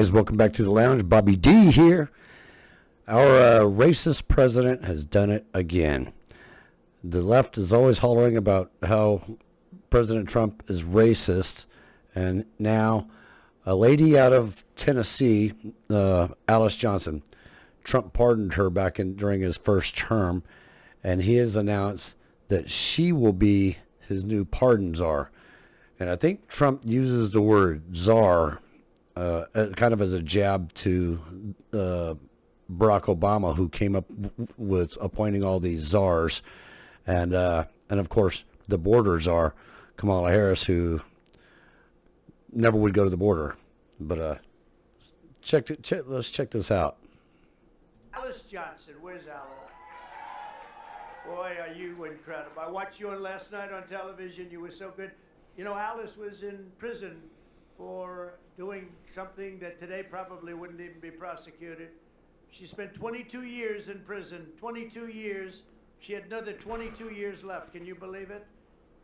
guys, welcome back to the lounge. Bobby D here. Our racist president has done it again. The left is always hollering about how President Trump is racist, and now a lady out of Tennessee, Alice Johnson, Trump pardoned her back during his first term, and he has announced that she will be his new pardon czar. And I think Trump uses the word czar kind of as a jab to Barack Obama, who came up with appointing all these czars, and of course the border czar, Kamala Harris, who never would go to the border. But let's check this out. Alice Johnson, where's Alice? Boy, are you incredible. I watched you on last night on television. You were so good. You know, Alice was in prison for doing something that today probably wouldn't even be prosecuted. She spent 22 years in prison, 22 years. She had another 22 years left. Can you believe it?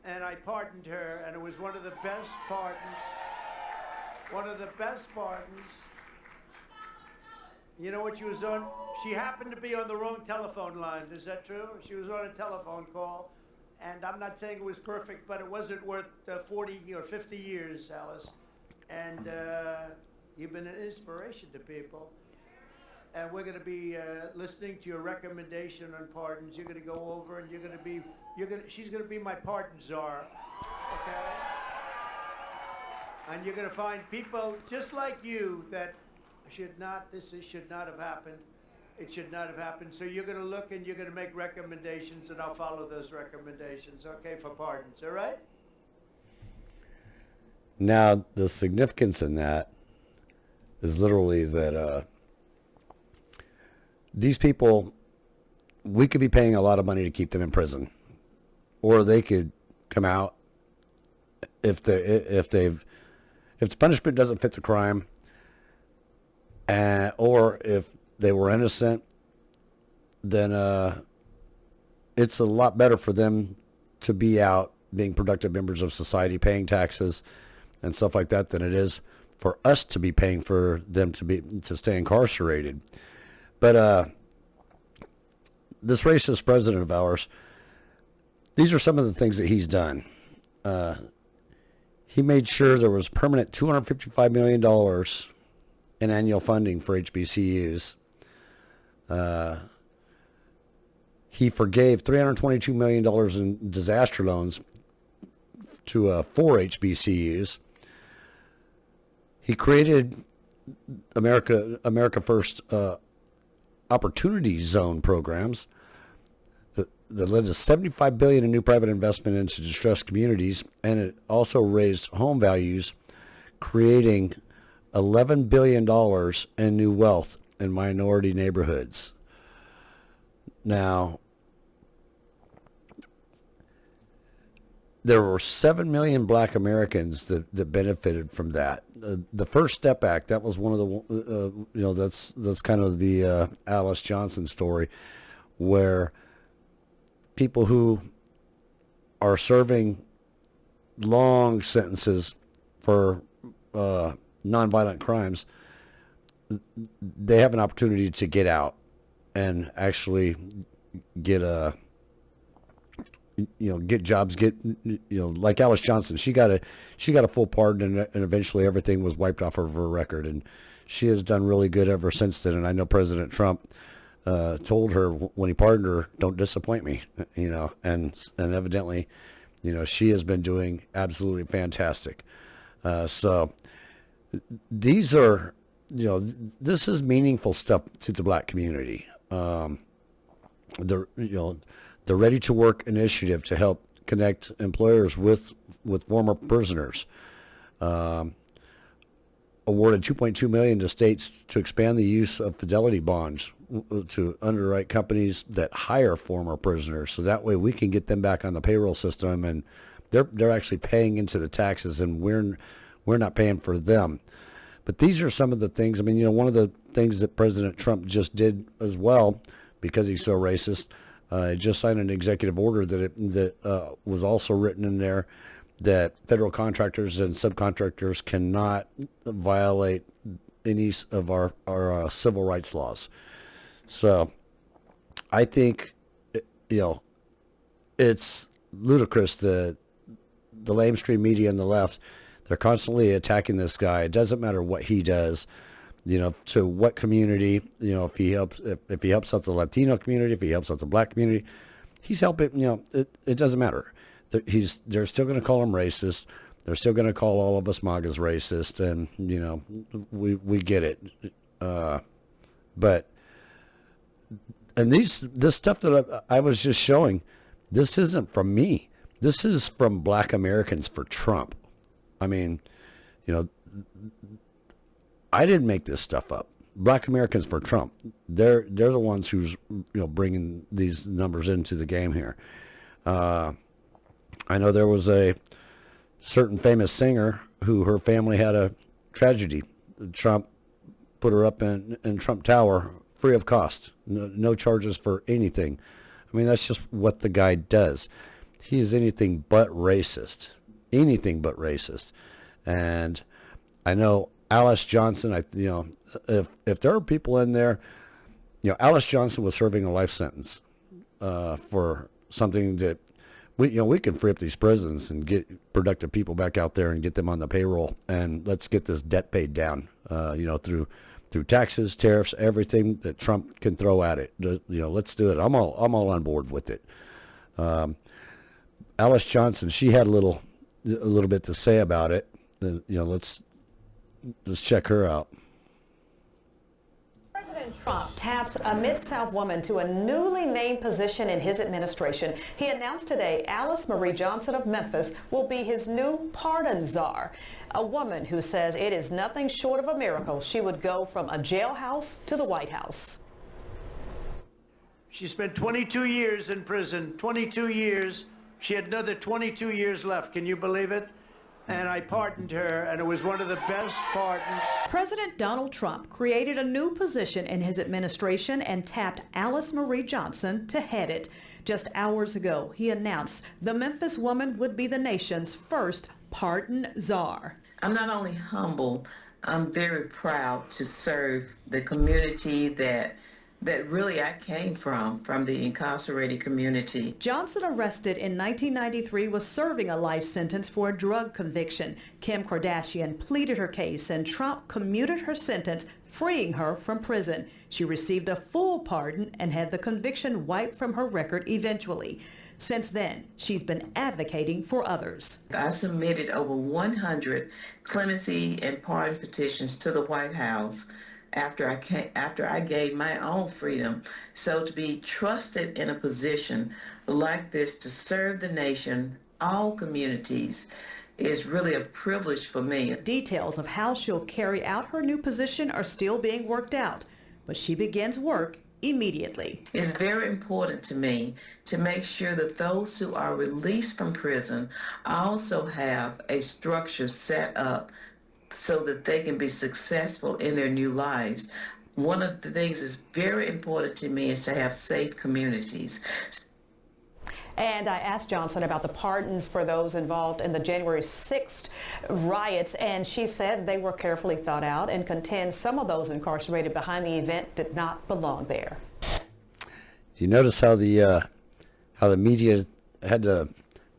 And I pardoned her, and it was one of the best pardons. One of the best pardons. You know what she was on? She happened to be on the wrong telephone line. Is that true? She was on a telephone call. And I'm not saying it was perfect, but it wasn't worth 40 or 50 years, Alice. And you've been an inspiration to people. And we're going to be listening to your recommendation on pardons. You're going to go over, and she's going to be my pardon czar, okay? And you're going to find people just like you that should not have happened. It should not have happened. So you're going to look and you're going to make recommendations, and I'll follow those recommendations, okay, for pardons, all right? Now, the significance in that is literally that these people, we could be paying a lot of money to keep them in prison, or they could come out if the punishment doesn't fit the crime, or if they were innocent, then it's a lot better for them to be out being productive members of society, paying taxes and stuff like that, than it is for us to be paying for them to stay incarcerated. But this racist president of ours, these are some of the things that he's done. He made sure there was permanent $255 million in annual funding for HBCUs. He forgave $322 million in disaster loans to 4 HBCUs. He created America First Opportunity Zone programs that led to $75 billion in new private investment into distressed communities, and it also raised home values, creating $11 billion in new wealth in minority neighborhoods. Now, there were 7 million black Americans that benefited from that. The First Step Act, that was one of the, that's kind of the Alice Johnson story, where people who are serving long sentences for nonviolent crimes, they have an opportunity to get out and actually get get jobs, like Alice Johnson. She got a full pardon, and eventually everything was wiped off of her record, and she has done really good ever since then. And I know President Trump told her when he pardoned her, "Don't disappoint me," and evidently, she has been doing absolutely fantastic. So these are, this is meaningful stuff to the black community. The Ready to Work initiative to help connect employers with former prisoners. Awarded $2.2 million to states to expand the use of fidelity bonds to underwrite companies that hire former prisoners, so that way we can get them back on the payroll system, and they're actually paying into the taxes, and we're not paying for them. But these are some of the things. I mean, one of the things that President Trump just did as well, because he's so racist, just signed an executive order that was also written in there that federal contractors and subcontractors cannot violate any of our civil rights laws. So I think, it's ludicrous. The lamestream media and the left, they're constantly attacking this guy. It doesn't matter what he does, to what community, if he helps out the Latino community, if he helps out the black community, he's helping, it doesn't matter. They're still going to call him racist. They're still going to call all of us MAGAs racist, and, we get it. But, and this stuff that I was just showing, this isn't from me. This is from Black Americans for Trump. I mean, I didn't make this stuff up. Black Americans for Trump. They're the ones who's bringing these numbers into the game here. I know there was a certain famous singer who her family had a tragedy. Trump put her up in Trump Tower free of cost. No charges for anything. I mean, that's just what the guy does. He is anything but racist. Anything but racist. And I know Alice Johnson, if there are people in there, Alice Johnson was serving a life sentence for something that we can free up these prisons and get productive people back out there and get them on the payroll, and let's get this debt paid down, through taxes, tariffs, everything that Trump can throw at it. Let's do it. I'm all on board with it. Alice Johnson, she had a little bit to say about it. Let's check her out. President Trump taps a Mid-South woman to a newly named position in his administration. He announced today Alice Marie Johnson of Memphis will be his new pardon czar, a woman who says it is nothing short of a miracle she would go from a jailhouse to the White House. She spent 22 years in prison, 22 years. She had another 22 years left. Can you believe it? And I pardoned her, and it was one of the best pardons. President Donald Trump created a new position in his administration and tapped Alice Marie Johnson to head it. Just hours ago, he announced the Memphis woman would be the nation's first pardon czar. I'm not only humble, I'm very proud to serve the community that really I came from the incarcerated community. Johnson, arrested in 1993, was serving a life sentence for a drug conviction. Kim Kardashian pleaded her case and Trump commuted her sentence, freeing her from prison. She received a full pardon and had the conviction wiped from her record eventually. Since then, she's been advocating for others. I submitted over 100 clemency and pardon petitions to the White House after I gained my own freedom. So to be trusted in a position like this to serve the nation, all communities, is really a privilege for me. Details of how she'll carry out her new position are still being worked out, but she begins work immediately. It's very important to me to make sure that those who are released from prison also have a structure set up so that they can be successful in their new lives. One of the things that's very important to me is to have safe communities. And I asked Johnson about the pardons for those involved in the January 6th riots, and she said they were carefully thought out and contends some of those incarcerated behind the event did not belong there. You notice how the media had to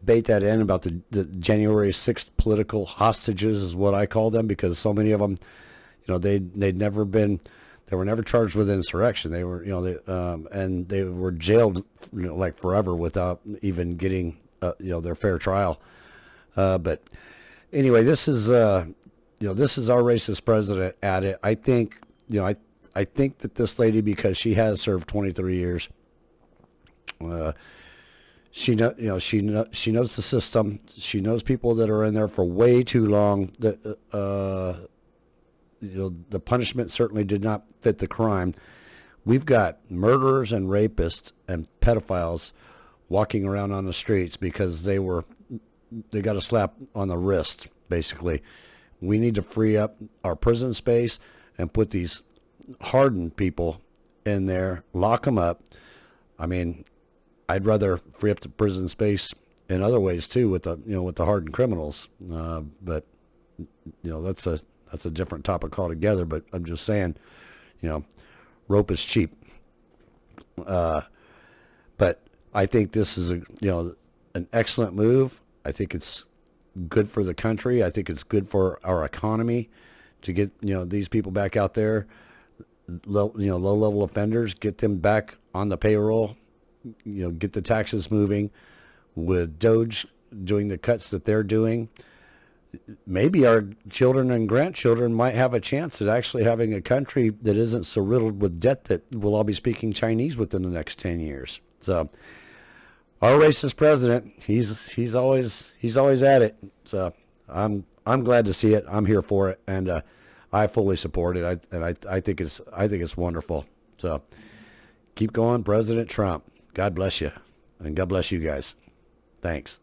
bait that in about the January 6th political hostages, is what I call them, because so many of them, they were never charged with insurrection. They were, and they were jailed, like forever without even getting, their fair trial. But anyway, this is our racist president at it. I think, I think that this lady, because she has served 23 years, she knows the system. She knows people that are in there for way too long. That the punishment certainly did not fit the crime. We've got murderers and rapists and pedophiles walking around on the streets because they got a slap on the wrist, basically. We need to free up our prison space and put these hardened people in there, lock them up. I mean, I'd rather free up the prison space in other ways too, with the hardened criminals. But that's that's a different topic altogether, but I'm just saying, rope is cheap. But I think this is an excellent move. I think it's good for the country. I think it's good for our economy to get, these people back out there, low level offenders, get them back on the payroll, get the taxes moving. With Doge doing the cuts that they're doing, maybe our children and grandchildren might have a chance at actually having a country that isn't so riddled with debt that we'll all be speaking Chinese within the next 10 years. So our racist president, he's always at it. So I'm glad to see it. I'm here for it, and I fully support it. I think it's wonderful. So keep going, President Trump. God bless you, and God bless you guys. Thanks.